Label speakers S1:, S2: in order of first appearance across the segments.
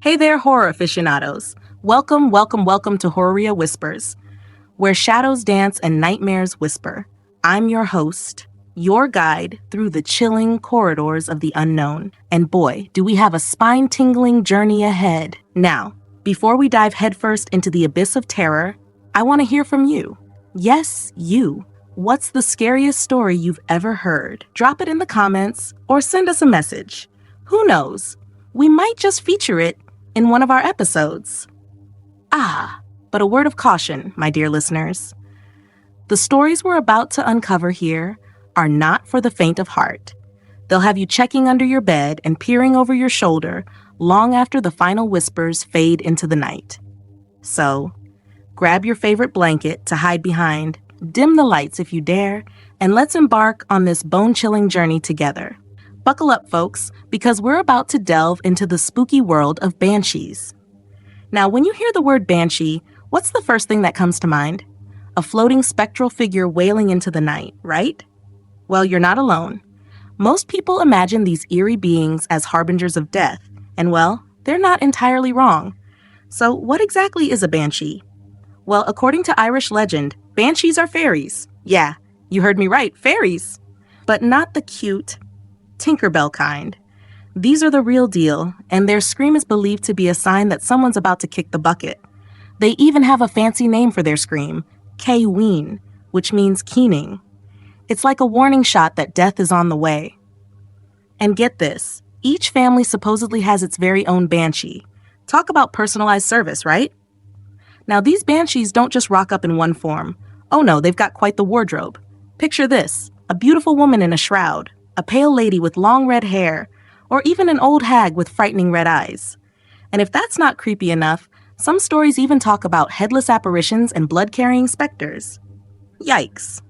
S1: Hey there, horror aficionados. Welcome to Horroria Whispers, where shadows dance and nightmares whisper. I'm your host, your guide through the chilling corridors of the unknown. And boy, do we have a spine-tingling journey ahead. Now, before we dive headfirst into the abyss of terror, I want to hear from you. Yes, you. What's the scariest story you've ever heard? Drop it in the comments or send us a message. Who knows? We might just feature it in one of our episodes. But a word of caution, my dear listeners. The stories we're about to uncover here are not for the faint of heart. They'll have you checking under your bed and peering over your shoulder long after the final whispers fade into the night. So, grab your favorite blanket to hide behind, dim the lights if you dare, and let's embark on this bone-chilling journey together. Buckle up, folks, because we're about to delve into the spooky world of banshees. Now, when you hear the word banshee, what's the first thing that comes to mind? A floating spectral figure wailing into the night, right? Well, you're not alone. Most people imagine these eerie beings as harbingers of death, and well, they're not entirely wrong. So, what exactly is a banshee? Well, according to Irish legend, banshees are fairies. Yeah, you heard me right, fairies. But not the cute Tinkerbell kind. These are the real deal, and their scream is believed to be a sign that someone's about to kick the bucket. They even have a fancy name for their scream, K-ween, which means keening. It's like a warning shot that death is on the way. And get this, each family supposedly has its very own banshee. Talk about personalized service, right? Now, these banshees don't just rock up in one form. Oh no, they've got quite the wardrobe. Picture this, a beautiful woman in a shroud, a pale lady with long red hair, or even an old hag with frightening red eyes. And if that's not creepy enough, some stories even talk about headless apparitions and blood-carrying specters. Yikes.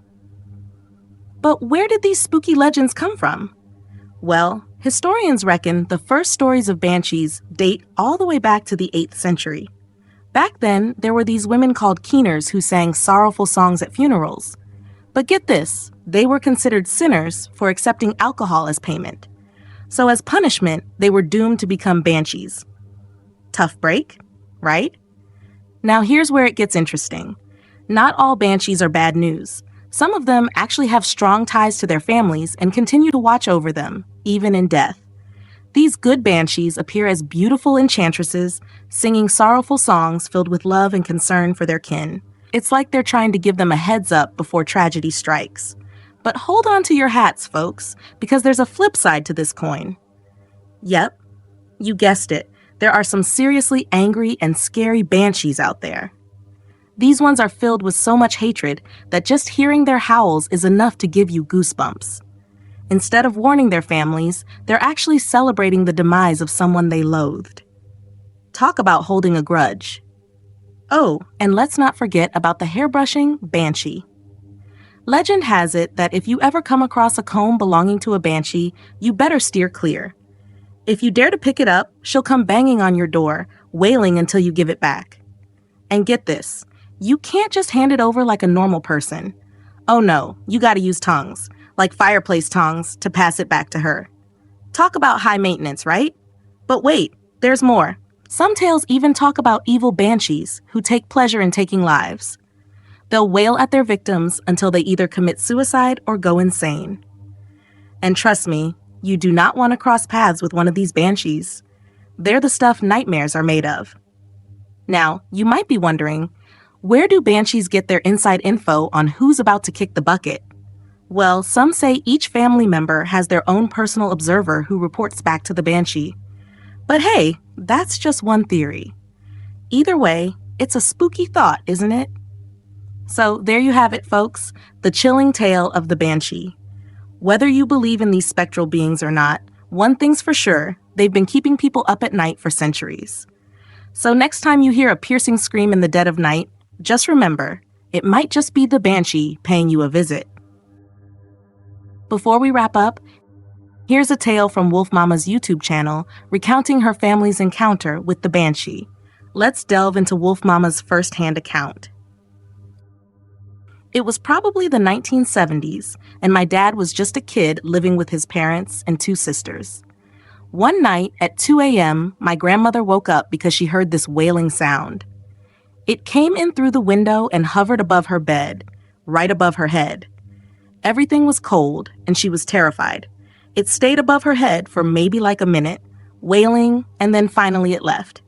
S1: But where did these spooky legends come from? Well, historians reckon the first stories of banshees date all the way back to the 8th century. Back then, there were these women called keeners who sang sorrowful songs at funerals. But get this, they were considered sinners for accepting alcohol as payment. So as punishment, they were doomed to become banshees. Tough break, right? Now here's where it gets interesting. Not all banshees are bad news. Some of them actually have strong ties to their families and continue to watch over them, even in death. These good banshees appear as beautiful enchantresses, singing sorrowful songs filled with love and concern for their kin. It's like they're trying to give them a heads up before tragedy strikes. But hold on to your hats, folks, because there's a flip side to this coin. Yep, you guessed it. There are some seriously angry and scary banshees out there. These ones are filled with so much hatred that just hearing their howls is enough to give you goosebumps. Instead of warning their families, they're actually celebrating the demise of someone they loathed. Talk about holding a grudge. Oh, and let's not forget about the hairbrushing banshee. Legend has it that if you ever come across a comb belonging to a banshee, you better steer clear. If you dare to pick it up, she'll come banging on your door, wailing until you give it back. And get this, you can't just hand it over like a normal person. Oh no, you gotta use tongs, like fireplace tongs, to pass it back to her. Talk about high maintenance, right? But wait, there's more. Some tales even talk about evil banshees who take pleasure in taking lives. They'll wail at their victims until they either commit suicide or go insane. And trust me, you do not want to cross paths with one of these banshees. They're the stuff nightmares are made of. Now, you might be wondering, where do banshees get their inside info on who's about to kick the bucket? Well, some say each family member has their own personal observer who reports back to the banshee. But hey, that's just one theory. Either way, it's a spooky thought, isn't it? So there you have it, folks, the chilling tale of the banshee. Whether you believe in these spectral beings or not, one thing's for sure, they've been keeping people up at night for centuries. So next time you hear a piercing scream in the dead of night, just remember, it might just be the banshee paying you a visit. Before we wrap up, here's a tale from Wolf Mama's YouTube channel recounting her family's encounter with the banshee. Let's delve into Wolf Mama's first-hand account. It was probably the 1970s, and my dad was just a kid living with his parents and 2 sisters. One night at 2 a.m., my grandmother woke up because she heard this wailing sound. It came in through the window and hovered above her bed, right above her head. Everything was cold, and she was terrified. It stayed above her head for maybe like a minute, wailing, and then finally it left.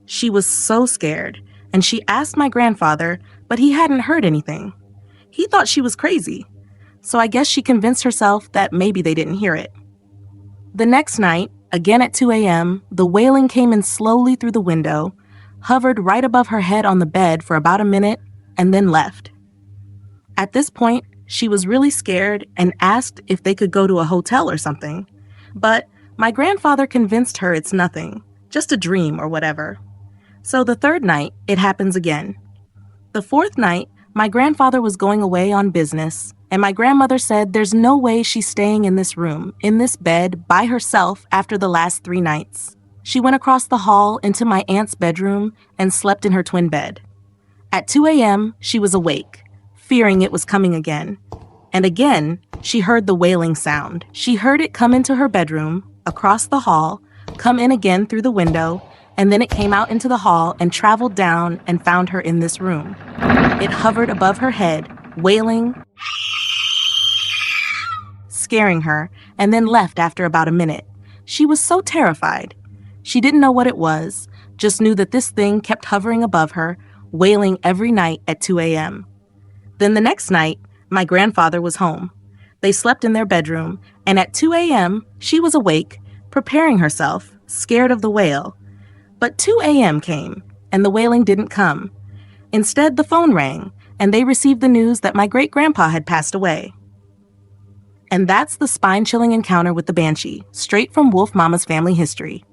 S1: She was so scared, and she asked my grandfather, but he hadn't heard anything. He thought she was crazy, so I guess she convinced herself that maybe they didn't hear it. The next night, again at 2 a.m., the wailing came in slowly through the window, hovered right above her head on the bed for about a minute, and then left. At this point, she was really scared and asked if they could go to a hotel or something. But my grandfather convinced her it's nothing, just a dream or whatever. So the third night, it happens again. The fourth night, my grandfather was going away on business, and my grandmother said there's no way she's staying in this room, in this bed, by herself after the last 3 nights. She went across the hall into my aunt's bedroom and slept in her twin bed. At 2 a.m., she was awake, fearing it was coming again. And again, she heard the wailing sound. She heard it come into her bedroom, across the hall, come in again through the window, and then it came out into the hall and traveled down and found her in this room. It hovered above her head, wailing, scaring her, and then left after about a minute. She was so terrified. She didn't know what it was, just knew that this thing kept hovering above her, wailing every night at 2 a.m. Then the next night, my grandfather was home. They slept in their bedroom, and at 2 a.m., she was awake, preparing herself, scared of the wail. But 2 a.m. came, and the wailing didn't come. Instead, the phone rang, and they received the news that my great-grandpa had passed away. And that's the spine-chilling encounter with the Banshee, straight from Wolf Mama's family history.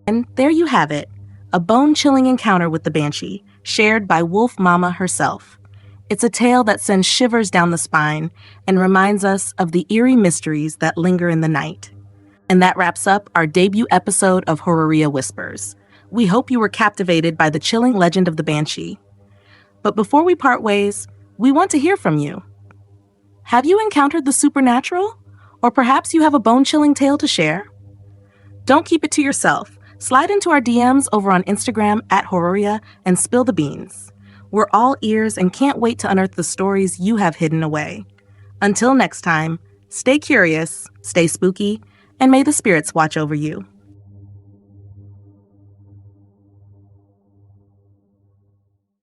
S1: And there you have it, a bone-chilling encounter with the Banshee, shared by Wolf Mama herself. It's a tale that sends shivers down the spine and reminds us of the eerie mysteries that linger in the night. And that wraps up our debut episode of Horroria Whispers. We hope you were captivated by the chilling legend of the Banshee. But before we part ways, we want to hear from you. Have you encountered the supernatural? Or perhaps you have a bone-chilling tale to share? Don't keep it to yourself. Slide into our DMs over on Instagram @Horroria and spill the beans. We're all ears and can't wait to unearth the stories you have hidden away. Until next time, stay curious, stay spooky, and may the spirits watch over you.